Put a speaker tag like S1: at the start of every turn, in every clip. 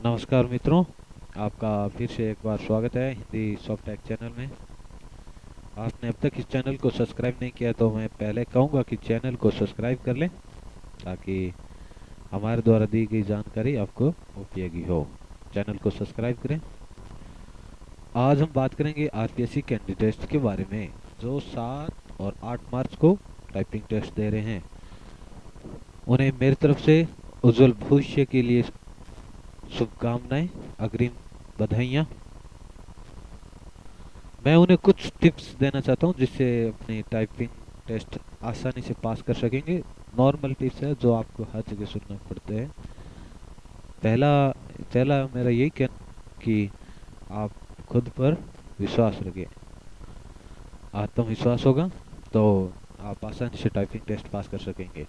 S1: नमस्कार मित्रों, आपका फिर से एक बार स्वागत है हिंदी सॉफ्टटेक चैनल में। आपने अब तक इस चैनल को सब्सक्राइब नहीं किया तो मैं पहले कहूँगा कि चैनल को सब्सक्राइब कर लें ताकि हमारे द्वारा दी गई जानकारी आपको उपयोगी हो। चैनल को सब्सक्राइब करें। आज हम बात करेंगे आरपीएससी कैंडिडेट्स के बारे में जो 7 और 8 मार्च को टाइपिंग टेस्ट दे रहे हैं। उन्हें मेरी तरफ से उज्जवल भविष्य के लिए शुभकामनाएं, अग्रिम बधाइयाँ। मैं उन्हें कुछ टिप्स देना चाहता हूँ जिससे अपनी टाइपिंग टेस्ट आसानी से पास कर सकेंगे। नॉर्मल टिप्स है जो आपको हर जगह सुनना पड़ते हैं। पहला पहला मेरा यही कहना कि आप खुद पर विश्वास रखें। आत्मविश्वास होगा तो आप आसानी से टाइपिंग टेस्ट पास कर सकेंगे।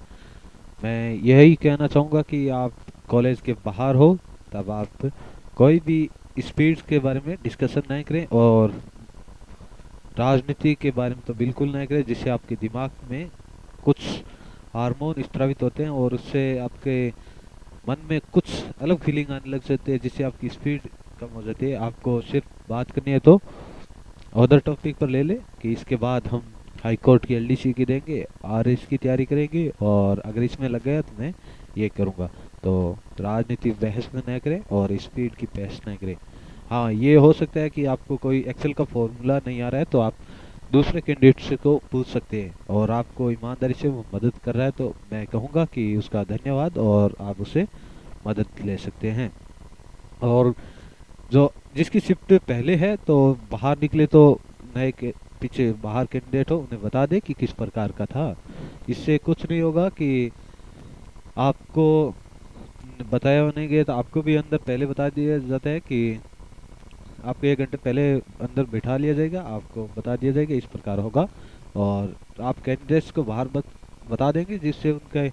S1: मैं यही कहना चाहूँगा कि आप कॉलेज के बाहर हो तब आप कोई भी स्पीड के बारे में डिस्कशन नहीं करें और राजनीति के बारे में तो बिल्कुल नहीं करें, जिससे आपके दिमाग में कुछ हार्मोन स्रावित होते हैं और उससे आपके मन में कुछ अलग फीलिंग आने लग जाती है जिससे आपकी स्पीड कम हो जाती है। आपको सिर्फ बात करनी है तो अदर टॉपिक पर ले ले कि इसके बाद हम हाई कोर्ट की एलडीसी की देंगे, आरएस की तैयारी करेंगे और अगर इसमें लग गया तो मैं ये करूँगा। तो राजनीति बहस में न करें और स्पीड की बहस न करें। हाँ, ये हो सकता है कि आपको कोई एक्सेल का फॉर्मूला नहीं आ रहा है तो आप दूसरे कैंडिडेट से को पूछ सकते हैं और आपको ईमानदारी से वो मदद कर रहा है तो मैं कहूँगा कि उसका धन्यवाद और आप उसे मदद ले सकते हैं। और जो जिसकी शिफ्ट पहले है तो बाहर निकले तो नए के पीछे बाहर कैंडिडेट हो उन्हें बता दे कि किस प्रकार का था। इससे कुछ नहीं होगा कि आपको बताया नहीं गया तो आपको भी अंदर पहले बता दिया जाता है कि आपको 1 घंटे पहले अंदर बिठा लिया जाएगा, आपको बता दिया जाएगा इस प्रकार होगा और आप कैंडिडेट्स को बाहर बता देंगे जिससे उनका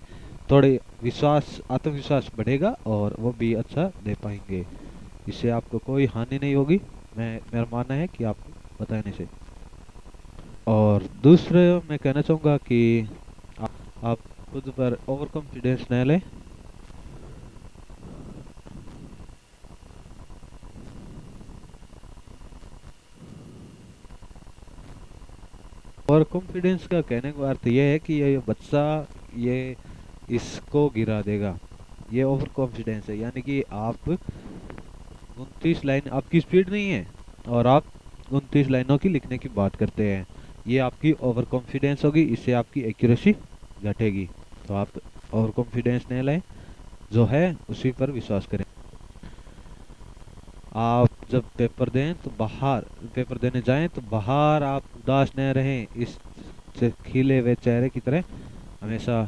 S1: थोड़े विश्वास आत्मविश्वास बढ़ेगा और वो भी अच्छा दे पाएंगे। इससे आपको कोई हानि नहीं होगी, मेरा मानना है कि आपको बताने से। और दूसरे मैं कहना चाहूँगा कि आप खुद पर ओवर कॉन्फिडेंस न लें। ओवर कॉन्फिडेंस का कहने का अर्थ ये है कि ये बच्चा ये इसको गिरा देगा, ये ओवर कॉन्फिडेंस है। यानी कि आप 29 लाइन आपकी स्पीड नहीं है और आप 29 लाइनों की लिखने की बात करते हैं, ये आपकी ओवर कॉन्फिडेंस होगी, इससे आपकी एक्यूरेसी घटेगी। तो आप ओवर कॉन्फिडेंस नहीं लाएं, जो है उसी पर विश्वास करें। आप जब पेपर देने जाएं तो बाहर आप उदास न रहें, इस खिले हुए चेहरे की तरह हमेशा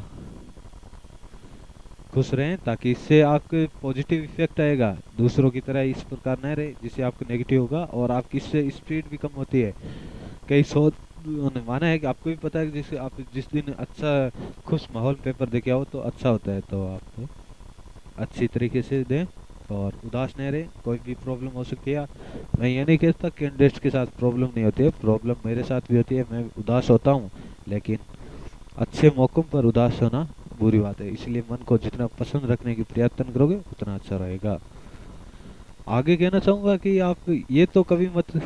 S1: खुश रहें ताकि इससे आपके पॉजिटिव इफेक्ट आएगा। दूसरों की तरह इस प्रकार न रहे जिससे आपको नेगेटिव होगा और आपकी इससे स्पीड भी कम होती है। कई शोध ने माना है कि आपको भी पता है कि जिससे आप जिस दिन अच्छा खुश माहौल पेपर दे के आओ तो अच्छा होता है। तो आप अच्छी तरीके से दें और उदास नहीं रहे। कोई भी प्रॉब्लम हो सकती है, मैं ये नहीं कहता कैंडिडेट्स के साथ प्रॉब्लम नहीं होती है, प्रॉब्लम मेरे साथ भी होती है, मैं उदास होता हूँ, लेकिन अच्छे मौकों पर उदास होना बुरी बात है। इसलिए मन को जितना पसंद रखने की प्रयत्न करोगे उतना अच्छा रहेगा। आगे कहना चाहूँगा कि आप ये तो कभी मत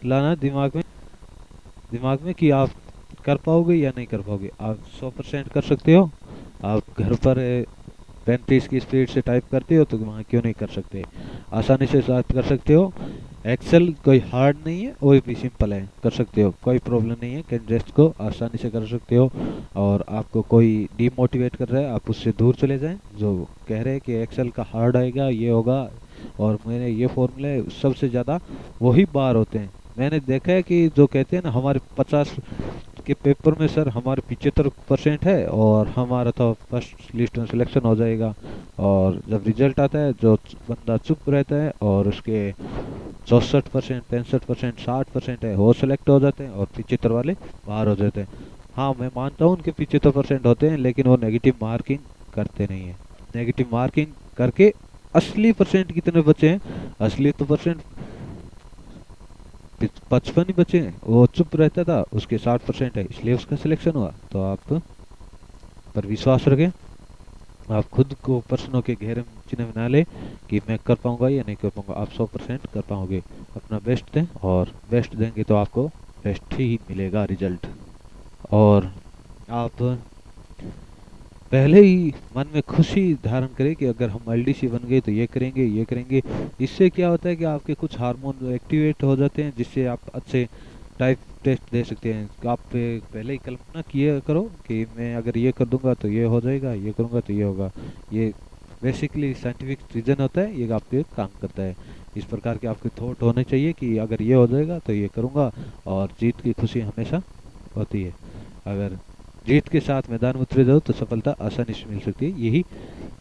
S1: लाना दिमाग में कि आप कर पाओगे या नहीं कर पाओगे। आप 100% कर सकते हो। आप घर पर 35 की स्पीड से टाइप करते हो तो वहाँ क्यों नहीं कर सकते, आसानी से टाइप कर सकते हो। एक्सेल कोई हार्ड नहीं है, वो भी सिंपल है, कर सकते हो, कोई प्रॉब्लम नहीं है। कैंडिडेट्स को आसानी से कर सकते हो। और आपको कोई डीमोटिवेट कर रहा है आप उससे दूर चले जाएं, जो कह रहे हैं कि एक्सेल का हार्ड आएगा ये होगा और मैंने ये फॉर्मूले सबसे ज़्यादा वही बार होते हैं। मैंने देखा है कि जो कहते हैं ना हमारे 50 के पेपर में सर हमारे 75% है और हमारा तो फर्स्ट लिस्ट में सिलेक्शन हो जाएगा। और जब रिजल्ट आता है जो बंदा चुप रहता है और उसके 64%, 65%, 60% है वो सिलेक्ट हो जाते हैं और 75 वाले बाहर हो जाते हैं। हाँ, मैं मानता हूँ उनके 75% होते हैं लेकिन वो नेगेटिव मार्किंग करते नहीं है। नेगेटिव मार्किंग करके असली परसेंट कितने बचे हैं, असली तो परसेंट 55 ही बचे हैं, वो चुप रहता था, उसके 60% है इसलिए उसका सिलेक्शन हुआ। तो आप पर विश्वास रखें आप खुद को प्रश्नों के घेरे में चिन्ह बना ले कि मैं कर पाऊंगा या नहीं कर पाऊंगा। आप 100% कर पाओगे। अपना बेस्ट दें, और बेस्ट देंगे तो आपको बेस्ट ही मिलेगा रिजल्ट। और आप पहले ही मन में खुशी धारण करें कि अगर हम एलडीसी बन गए तो ये करेंगे ये करेंगे। इससे क्या होता है कि आपके कुछ हार्मोन एक्टिवेट हो जाते हैं, जिससे आप अच्छे टाइप टेस्ट दे सकते हैं। तो आप पहले ही कल्पना किया करो कि मैं अगर ये कर दूंगा तो ये हो जाएगा, ये करूंगा तो ये होगा। ये बेसिकली साइंटिफिक रीजन होता है, ये आपके काम करता है। इस प्रकार के आपके थॉट होने चाहिए कि अगर ये हो जाएगा तो ये करूंगा। और जीत की खुशी हमेशा होती है। अगर जीत के साथ मैदान में उतरे जाओ तो सफलता आसानी से मिल सकती है। यही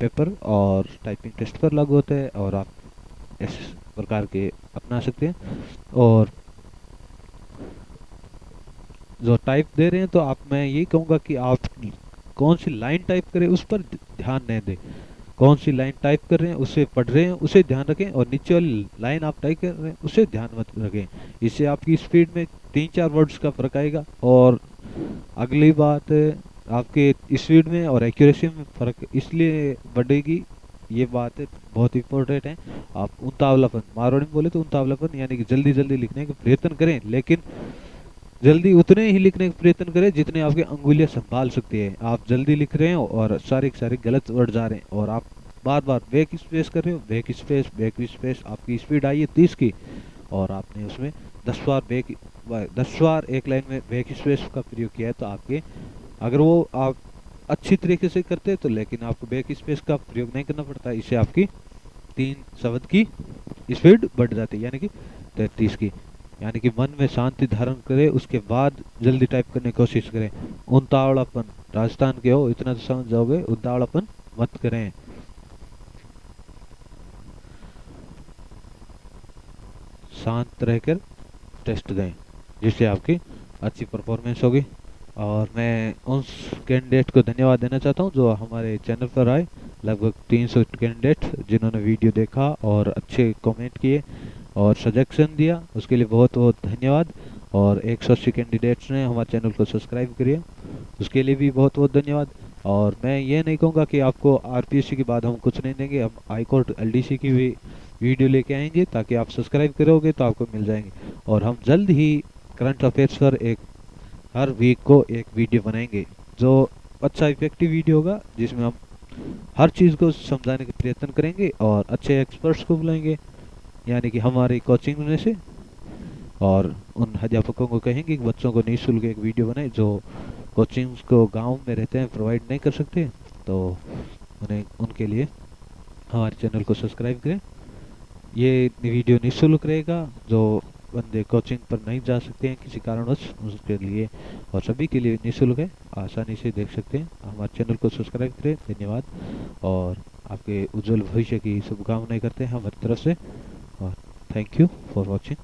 S1: पेपर और टाइपिंग टेस्ट पर लागू होता है, और आप इस प्रकार के अपना सकते हैं। और जो टाइप दे रहे हैं तो आप, मैं यही कहूँगा कि आप कौन सी लाइन टाइप करें उस पर ध्यान नहीं दें। कौन सी लाइन टाइप कर रहे हैं, उसे पढ़ रहे हैं, उसे ध्यान रखें। और नीचे वाली लाइन आप टाइप कर रहे हैं उसे ध्यान मत रखें। इससे आपकी स्पीड में 3-4 वर्ड्स का फर्क आएगा। और अगली बात, आपके स्पीड में और एक्यूरेसी में फर्क इसलिए बढ़ेगी, ये बात है बहुत इंपॉर्टेंट है। आप उतावलापन, मारवाड़ी में बोले तो उतावलापन, यानी कि जल्दी जल्दी लिखने का प्रयत्न करें, लेकिन जल्दी उतने ही लिखने का प्रयत्न करें जितने आपकी अंगुलियां संभाल सकती है। आप जल्दी लिख रहे हो और सारे के सारे गलत वर्ड जा रहे हैं, और आप बार बार बैक स्पेस कर रहे हो, बैक स्पेस। आपकी स्पीड आई है 30 की, और आपने उसमें 10 बार एक लाइन में बैक स्पेस का प्रयोग किया है, तो आपके, अगर वो आप अच्छी तरीके से करते तो लेकिन आपको बैक स्पेस का प्रयोग नहीं करना पड़ता। इससे आपकी 3 शब्द की स्पीड बढ़ जाती है, यानी कि 33 की। यानी कि मन में शांति धारण करें, उसके बाद जल्दी टाइप करने की कोशिश करें। उतावलापन, राजस्थान के हो इतना तो समझ जाओगे, उतावलापन मत करें। शांत रहकर टेस्ट दें, जिससे आपकी अच्छी परफॉर्मेंस होगी। और मैं उस कैंडिडेट को धन्यवाद देना चाहता हूं जो हमारे चैनल पर आए, लगभग 300 कैंडिडेट जिन्होंने वीडियो देखा और अच्छे कमेंट किए और सजेशन दिया, उसके लिए बहुत बहुत धन्यवाद। और 180 कैंडिडेट्स ने हमारे चैनल को सब्सक्राइब किया, उसके लिए भी बहुत बहुत धन्यवाद। और मैं ये नहीं कहूँगा कि आपको आरपीएससी के बाद हम कुछ नहीं देंगे, हम हाई कोर्ट एलडीसी की भी वीडियो लेके आएंगे, ताकि आप सब्सक्राइब करोगे तो आपको मिल जाएंगे। और हम जल्द ही करंट अफेयर्स पर एक, हर वीक को एक वीडियो बनाएंगे जो अच्छा इफेक्टिव वीडियो होगा, जिसमें हम हर चीज़ को समझाने का प्रयत्न करेंगे और अच्छे एक्सपर्ट्स को बुलाएंगे, यानी कि हमारी कोचिंग में से। और उन अध्यापकों को कहेंगे कि बच्चों को निःशुल्क एक वीडियो बनाए, जो कोचिंग्स को गांव में रहते हैं प्रोवाइड नहीं कर सकते, तो उन्हें, उनके लिए हमारे चैनल को सब्सक्राइब करें। ये वीडियो निःशुल्क रहेगा, जो बंदे कोचिंग पर नहीं जा सकते हैं किसी कारणवश, उसके लिए और सभी के लिए निःशुल्क है, आसानी से देख सकते हैं। हमारे चैनल को सब्सक्राइब करें। धन्यवाद, और आपके उज्जवल भविष्य की शुभकामनाएं करते हैं हमारी तरफ से। और थैंक यू फॉर वॉचिंग।